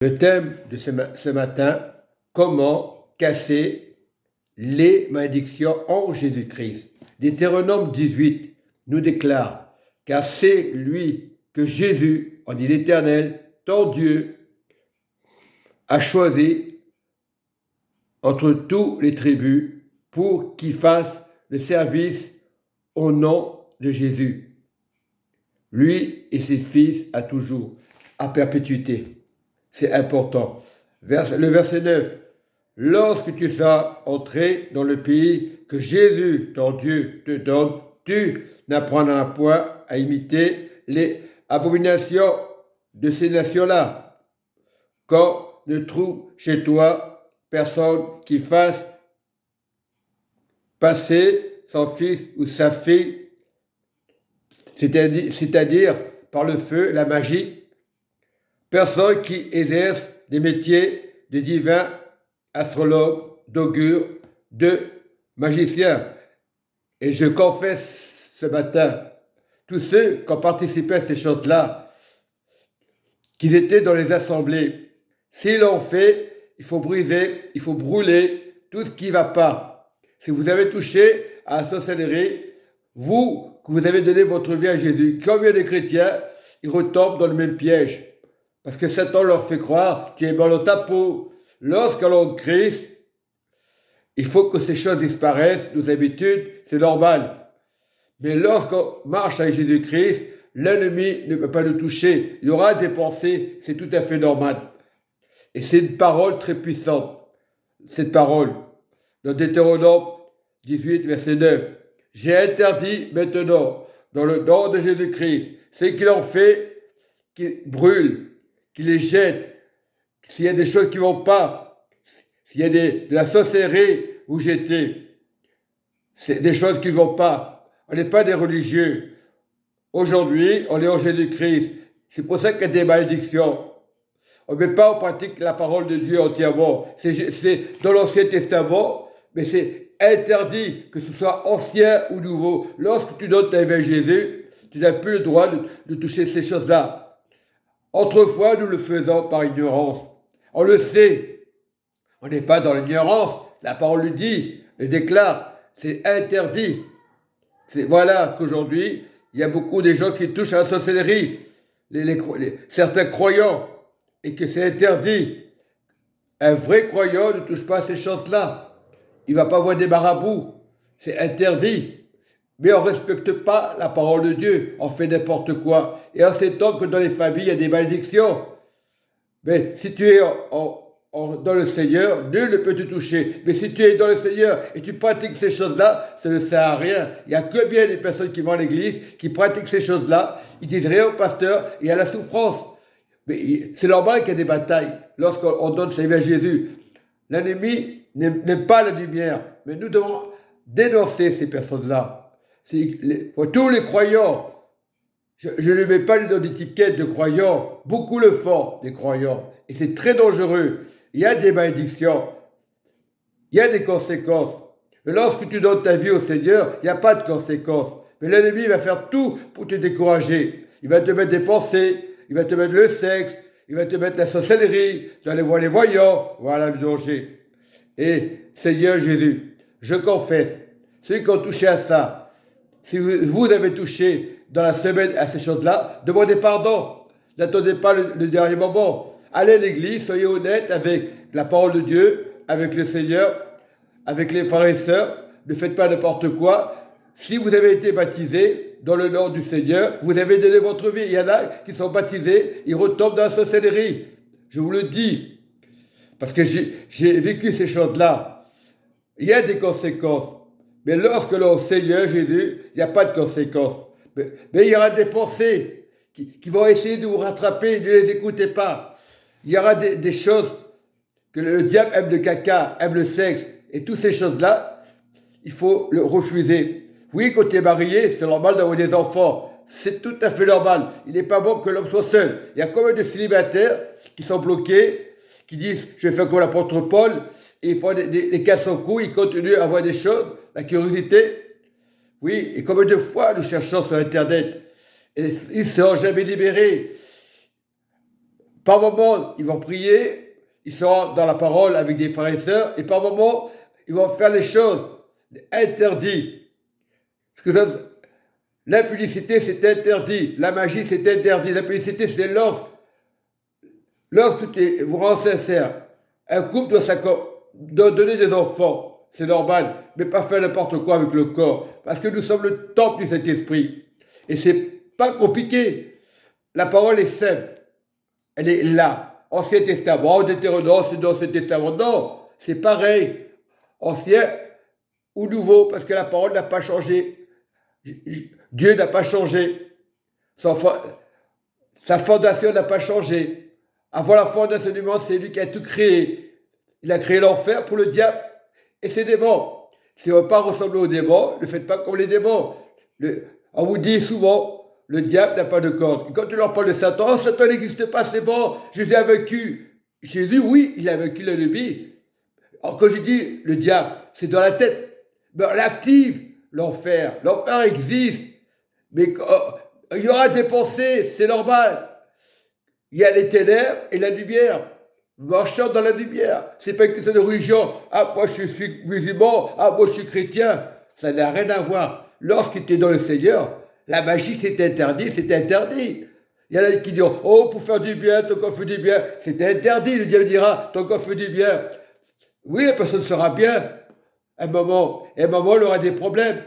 Le thème de ce matin, comment casser les malédictions en Jésus-Christ. Deutéronome 18 nous déclare, car c'est lui que Jésus, en dit l'Éternel, ton Dieu, a choisi entre tous les tribus pour qu'il fasse le service au nom de Jésus. Lui et ses fils à toujours, à perpétuité. C'est important. Le verset 9. Lorsque tu seras entré dans le pays que Jésus, ton Dieu, te donne, tu n'apprendras point à imiter les abominations de ces nations-là. Quand ne trouve chez toi personne qui fasse passer son fils ou sa fille, c'est-à-dire par le feu, la magie, personne qui exerce des métiers de divin, astrologue, d'augure, de magicien. Et je confesse ce matin, tous ceux qui ont participé à ces choses-là, qu'ils étaient dans les assemblées, s'ils l'ont fait, il faut briser, il faut brûler tout ce qui ne va pas. Si vous avez touché à la sorcellerie, que vous avez donné votre vie à Jésus, combien de chrétiens, ils retombent dans le même piège? Parce que Satan leur fait croire qu'il est mal dans ta peau. Lorsqu'on est en Christ, il faut que ces choses disparaissent, nos habitudes, c'est normal. Mais lorsqu'on marche avec Jésus-Christ, l'ennemi ne peut pas nous toucher. Il y aura des pensées, c'est tout à fait normal. Et c'est une parole très puissante, cette parole. Dans Deutéronome 18, verset 9. J'ai interdit maintenant, dans le nom de Jésus-Christ, ce qu'il en fait, qu'il brûle, qu'il les jette. S'il y a des choses qui ne vont pas, s'il y a de la sorcellerie où j'étais, c'est des choses qui ne vont pas. On n'est pas des religieux. Aujourd'hui, on est en Jésus-Christ. C'est pour ça qu'il y a des malédictions. On ne met pas en pratique la parole de Dieu entièrement. C'est dans l'Ancien Testament, mais c'est interdit, que ce soit ancien ou nouveau. Lorsque tu donnes ta vie à Jésus, tu n'as plus le droit de toucher ces choses-là. Autrefois, nous le faisons par ignorance. On le sait. On n'est pas dans l'ignorance. La parole le dit, le déclare. C'est interdit. Voilà qu'aujourd'hui, il y a beaucoup de gens qui touchent à la sorcellerie. Certains croyants. Et que c'est interdit. Un vrai croyant ne touche pas à ces choses-là. Il ne va pas voir des marabouts. C'est interdit. Mais on ne respecte pas la parole de Dieu. On fait n'importe quoi. Et on s'étonne que dans les familles, il y a des malédictions. Mais si tu es dans le Seigneur, nul ne peut te toucher. Mais si tu es dans le Seigneur et tu pratiques ces choses-là, ça ne sert à rien. Il y a que bien des personnes qui vont à l'église, qui pratiquent ces choses-là. Ils disent rien au pasteur et à la souffrance. Mais c'est normal qu'il y ait des batailles lorsqu'on donne sa vie à Jésus. L'ennemi n'aime pas la lumière, mais nous devons dénoncer ces personnes-là. Pour tous les croyants, je ne mets pas d'étiquette de croyants, beaucoup le font, des croyants, et c'est très dangereux. Il y a des malédictions, il y a des conséquences. Mais lorsque tu donnes ta vie au Seigneur, il n'y a pas de conséquences. Mais l'ennemi va faire tout pour te décourager. Il va te mettre des pensées, il va te mettre le sexe, il va te mettre la sorcellerie, tu vas aller voir les voyants, voilà le danger. Et Seigneur Jésus, je confesse, ceux qui ont touché à ça, si vous avez touché dans la semaine à ces choses-là, demandez pardon. N'attendez pas le dernier moment. Allez à l'église, soyez honnête avec la parole de Dieu, avec le Seigneur, avec les frères et sœurs. Ne faites pas n'importe quoi. Si vous avez été baptisé dans le nom du Seigneur, vous avez donné votre vie. Il y en a qui sont baptisés, ils retombent dans la sorcellerie. Je vous le dis. Parce que j'ai vécu ces choses-là. Il y a des conséquences. Mais lorsque l'on au Seigneur Jésus, il n'y a pas de conséquences. Mais il y aura des pensées qui vont essayer de vous rattraper, ne les écoutez pas. Il y aura des choses que le diable aime, le caca, aime le sexe, et toutes ces choses-là, il faut le refuser. Oui, quand tu es marié, c'est normal d'avoir des enfants. C'est tout à fait normal. Il n'est pas bon que l'homme soit seul. Il y a combien de célibataires qui sont bloqués, qui disent « je vais faire comme l'apôtre Paul », et ils font des casses en coups, ils continuent à voir des choses, la curiosité. Oui, et combien de fois nous cherchons sur Internet, et ils ne seront jamais libérés. par moments, ils vont prier, ils sont dans la parole avec des frères et sœurs, et par moments, ils vont faire les choses interdites. L'impudicité, c'est interdit. La magie, c'est interdit. L'impudicité, c'est lorsque vous rendez sincère. Un couple doit donner des enfants. C'est normal. Mais pas faire n'importe quoi avec le corps. Parce que nous sommes le temple du Saint-Esprit. Et c'est pas compliqué. La parole est simple. Elle est là. Ancien Testament, Deutéronome, c'est dans l'Ancien Testament. Non, c'est pareil. Ancien ou nouveau, parce que la parole n'a pas changé. Dieu n'a pas changé. Sa fondation n'a pas changé. Avant la fondation du monde, c'est lui qui a tout créé. Il a créé l'enfer pour le diable et ses démons. Si on ne veut pas ressembler aux démons, ne faites pas comme les démons. On vous dit souvent, le diable n'a pas de corps. Et quand tu leur parles de Satan, oh, Satan n'existe pas, c'est bon, Jésus a vaincu. Jésus, oui, il a vaincu l'ennemi. Alors quand je dis le diable, c'est dans la tête. Mais on active l'enfer. L'enfer existe. Mais il y aura des pensées, c'est normal. Il y a les ténèbres et la lumière. Marchant dans la lumière. C'est pas une question de religion. Ah, moi je suis musulman. Ah, moi je suis chrétien. Ça n'a rien à voir. Lorsque tu es dans le Seigneur, la magie c'est interdit, c'est interdit. Il y en a qui disent, oh, pour faire du bien, ton corps fait du bien. C'est interdit. Le diable dira, ton corps fait du bien. Oui, la personne sera bien. Un moment, il aura des problèmes.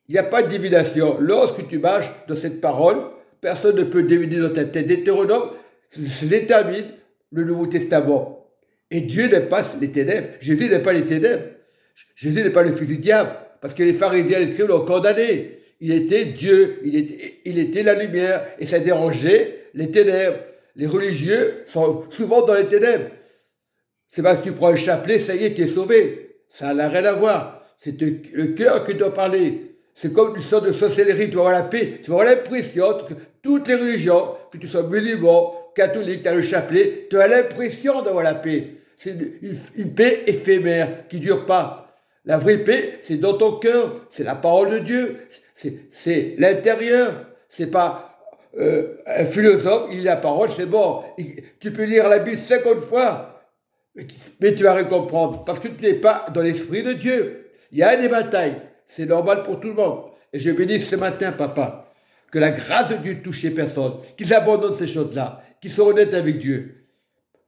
Il n'y a pas de divination. Lorsque tu marches dans cette parole, personne ne peut deviner dans ta tête. Deutéronome, se détermine le Nouveau Testament. Et Dieu n'est pas les ténèbres. Jésus n'est pas les ténèbres. Jésus n'est pas le fils du diable. Parce que les pharisiens et les scribes l'ont condamné. Il était Dieu, il était la lumière. Et ça dérangeait les ténèbres. Les religieux sont souvent dans les ténèbres. C'est parce que tu prends un chapelet, ça y est, tu es sauvé. Ça n'a rien à voir. C'est le cœur qui doit parler. C'est comme une sorte de sorcellerie. Tu vas avoir la paix. Tu vas avoir l'impression que toutes les religions, que tu sois musulman, catholique, tu as le chapelet, tu as l'impression d'avoir la paix. C'est une paix éphémère qui ne dure pas. La vraie paix, c'est dans ton cœur. C'est la parole de Dieu. C'est l'intérieur. C'est pas un philosophe, il lit la parole, c'est bon. Tu peux lire la Bible 50 fois. Mais tu vas rien comprendre, parce que tu n'es pas dans l'esprit de Dieu. Il y a des batailles, c'est normal pour tout le monde. Et je bénis ce matin, papa, que la grâce de Dieu touche les personnes, qu'ils abandonnent ces choses-là, qu'ils soient honnêtes avec Dieu.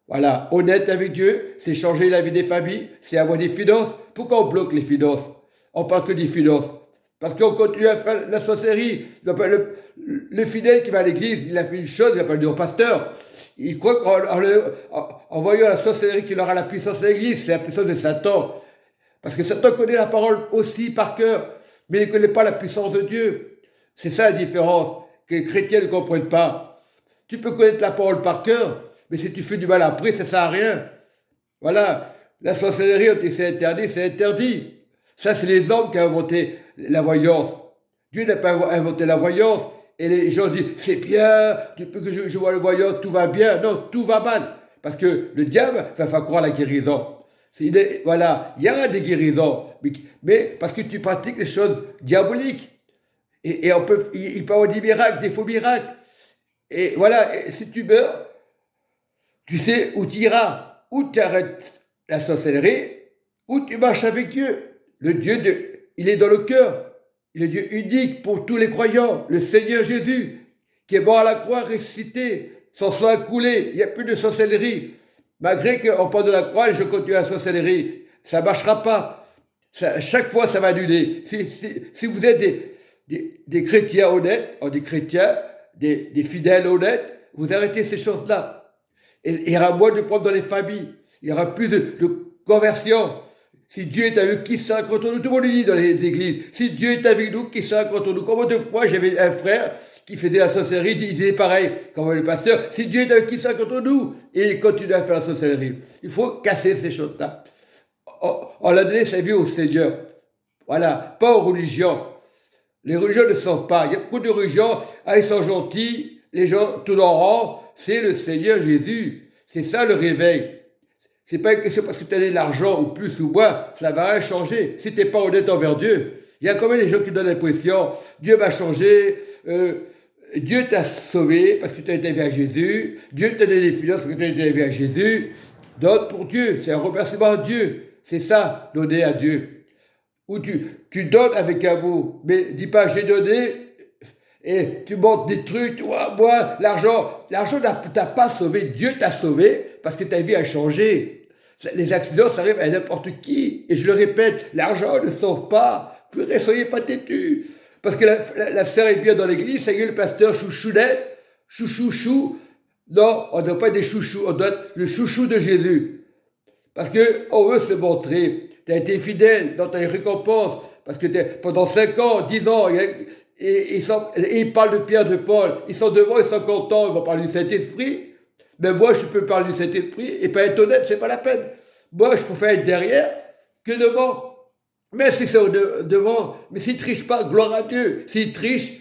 Voilà, honnête avec Dieu, c'est changer la vie des familles, c'est avoir des finances. Pourquoi on bloque les finances? On parle que des finances. Parce qu'on continue à faire la sorcellerie. Le fidèle qui va à l'église, il a fait une chose, il va pas le dire au pasteur. Il croit qu'en voyant la sorcellerie qu'il aura la puissance de l'église, c'est la puissance de Satan. Parce que Satan connaît la parole aussi par cœur, mais il ne connaît pas la puissance de Dieu. C'est ça la différence que les chrétiens ne comprennent pas. Tu peux connaître la parole par cœur, mais si tu fais du mal après, ça ne sert à rien. Voilà, la sorcellerie, on dit c'est interdit, c'est interdit. Ça, c'est les hommes qui ont inventé la voyance. Dieu n'a pas inventé la voyance. Et les gens disent, c'est bien, depuis que je vois le voyant, tout va bien. Non, tout va mal. Parce que le diable va faire croire à la guérison. Voilà, il y a des guérisons. Mais parce que tu pratiques les choses diaboliques. Et il peut y avoir des miracles, des faux miracles. Et voilà, et si tu meurs, tu sais où tu iras. Ou tu arrêtes la sorcellerie, ou tu marches avec Dieu. Le Dieu, il est dans le cœur. Il est Dieu unique pour tous les croyants, le Seigneur Jésus, qui est mort à la croix, ressuscité, son sang a coulé, il n'y a plus de sorcellerie. Malgré qu'on parle de la croix et je continue la sorcellerie, ça ne marchera pas. Chaque fois, ça va annuler. Si vous êtes des chrétiens honnêtes, des chrétiens, des fidèles honnêtes, vous arrêtez ces choses-là. Et il y aura moins de problèmes dans les familles. Il y aura plus de conversion. Si Dieu est avec nous, qui sera contre nous? Tout le monde le dit dans les églises. Si Dieu est avec nous, qui sera contre nous? Combien de fois j'avais un frère qui faisait la sorcellerie, il disait pareil, comme le pasteur, si Dieu est avec qui sera contre nous? Et il continue à faire la sorcellerie. Il faut casser ces choses-là. On a donné sa vie au Seigneur. Voilà, pas aux religions. Les religions ne sont pas. Il y a beaucoup de religions, ils sont gentils, les gens tout en rang, c'est le Seigneur Jésus. C'est ça le réveil. C'est pas une question parce que tu as de l'argent ou plus ou moins, ça ne va rien changer. Si tu n'es pas honnête envers Dieu, il y a quand même des gens qui donnent l'impression, Dieu va changer, Dieu t'a sauvé parce que tu as été vers Jésus. Dieu t'a donné des finances parce que tu as été vers Jésus. Donne pour Dieu. C'est un remerciement à Dieu. C'est ça, donner à Dieu. Ou tu donnes avec amour. Mais dis pas, j'ai donné et tu montres des trucs. Moi, l'argent t'a pas sauvé. Dieu t'a sauvé parce que ta vie a changé. Les accidents, ça arrive à n'importe qui. Et je le répète, l'argent ne sauve pas. Purée, soyez pas têtus. Parce que la sœur est bien dans l'église, ça y est, le pasteur chouchounette, chouchouchou. Non, on ne doit pas être des chouchous, on doit être le chouchou de Jésus. Parce qu'on veut se montrer. Tu as été fidèle dans ta récompense. Parce que pendant 5 ans, 10 ans, et ils parlent de Pierre, de Paul. Ils sont devant, ils sont contents, ils vont parler du Saint-Esprit. Mais moi, je peux parler du Saint-Esprit et pas être honnête, c'est pas la peine. Moi, je préfère être derrière que devant. Mais si c'est devant, mais s'il ne triche pas, gloire à Dieu. S'il triche,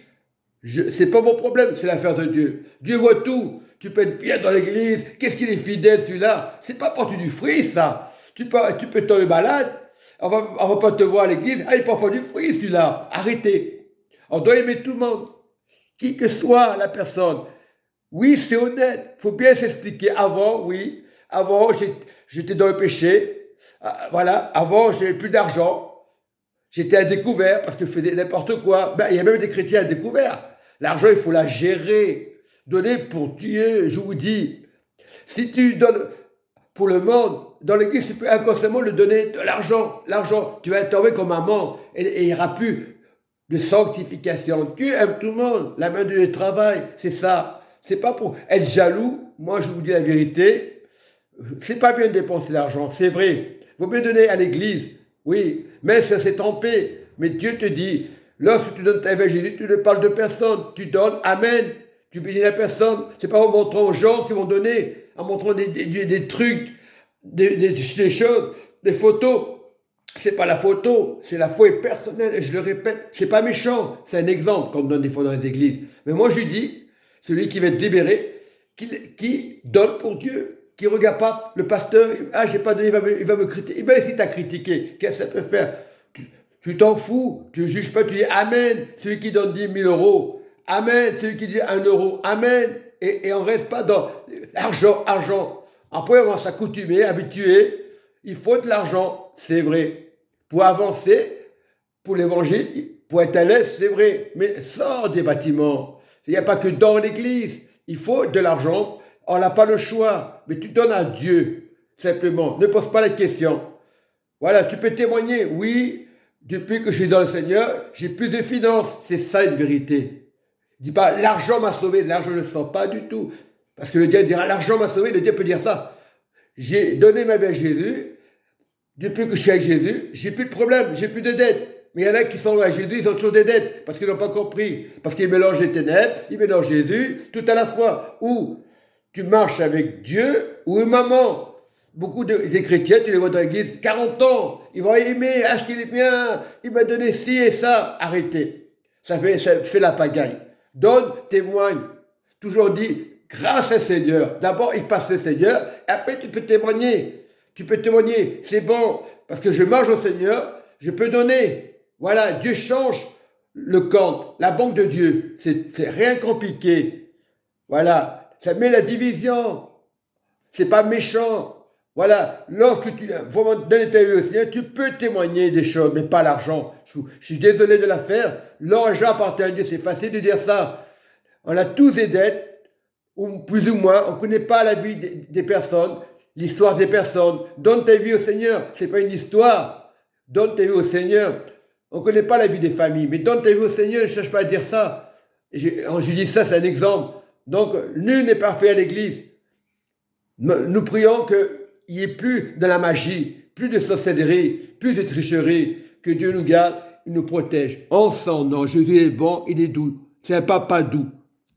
c'est pas mon problème, c'est l'affaire de Dieu. Dieu voit tout. Tu peux être bien dans l'église, qu'est-ce qu'il est fidèle celui-là? C'est pas porter du fruit, ça. Tu peux tomber malade, on va pas te voir à l'église, il porte pas du fruit celui-là. Arrêtez. On doit aimer tout le monde, qui que soit la personne. Oui, c'est honnête, il faut bien s'expliquer. Avant, j'étais dans le péché. Voilà, avant, j'avais plus d'argent. J'étais à découvert parce que je faisais n'importe quoi. Il y a même des chrétiens à découvert. L'argent, il faut la gérer. Donner pour Dieu, je vous dis. Si tu donnes pour le monde, dans l'église, tu peux inconsciemment lui donner de l'argent. L'argent, tu vas tomber comme maman et il n'y aura plus de sanctification. Dieu aime tout le monde. La main de Dieu travaille. C'est ça. C'est pas pour être jaloux. Moi, je vous dis la vérité. C'est pas bien de dépenser l'argent. C'est vrai. Il vaut mieux donner à l'église. Oui, mais ça s'est trompé. Mais Dieu te dit, lorsque tu donnes ta vie à Jésus, tu ne parles de personne. Tu donnes, amen. Tu bénis la personne. C'est pas en montrant aux gens qui vont donner, en montrant des trucs, des choses, des photos. C'est pas la photo, c'est la foi personnelle. Et je le répète, c'est pas méchant. C'est un exemple qu'on donne des fois dans les églises. Mais moi, je dis, celui qui va être libéré, qui donne pour Dieu. Qui ne regarde pas le pasteur, j'ai pas donné, il va me critiquer. Eh bien, si tu as critiqué, qu'est-ce que ça peut faire? Tu t'en fous, tu ne juges pas, tu dis Amen, celui qui donne 10 000 euros, Amen, celui qui dit 1 euro, Amen, et on ne reste pas dans argent. Après, on va s'accoutumer, habituer, il faut de l'argent, c'est vrai. Pour avancer, pour l'évangile, pour être à l'aise, c'est vrai, mais sors des bâtiments. Il n'y a pas que dans l'église, il faut de l'argent. On n'a pas le choix, mais tu donnes à Dieu, simplement. Ne pose pas la question. Voilà, tu peux témoigner. Oui, depuis que je suis dans le Seigneur, j'ai plus de finances. C'est ça une vérité. Dis pas, l'argent m'a sauvé. L'argent ne le sent pas du tout. Parce que le Dieu dira, l'argent m'a sauvé. Le Dieu peut dire ça. J'ai donné ma vie à Jésus. Depuis que je suis avec Jésus, j'ai plus de problème, j'ai plus de dettes. Mais il y en a qui sont à Jésus, ils ont toujours des dettes. Parce qu'ils n'ont pas compris. Parce qu'ils mélangent les ténèbres, ils mélangent Jésus, tout à la fois. Ou tu marches avec Dieu ou une maman. Beaucoup des chrétiens, tu les vois dans l'église, 40 ans, ils vont aimer, ce qu'il est bien, il m'a donné ci et ça. Arrêtez. Ça fait la pagaille. Donne, témoigne. Toujours dit, grâce au Seigneur. D'abord, il passe le Seigneur, et après tu peux témoigner. Tu peux témoigner, c'est bon, parce que je marche au Seigneur, je peux donner. Voilà, Dieu change le compte, la banque de Dieu. C'est rien compliqué. Voilà. Ça met la division. C'est pas méchant. Voilà. Lorsque tu vraiment donnes ta vie au Seigneur, tu peux témoigner des choses, mais pas l'argent. Je suis désolé de la faire. L'argent appartient à Dieu. C'est facile de dire ça. On a tous des dettes, ou plus ou moins. On ne connaît pas la vie des personnes, l'histoire des personnes. Donne ta vie au Seigneur. C'est pas une histoire. Donne ta vie au Seigneur. On ne connaît pas la vie des familles, mais donne ta vie au Seigneur. Je ne cherche pas à dire ça. Je dis ça, c'est un exemple. Donc, nul n'est parfait à l'église. Nous prions qu'il n'y ait plus de la magie, plus de sorcellerie, plus de tricherie, que Dieu nous garde, il nous protège. En son nom, Jésus est bon, il est doux. C'est un papa doux.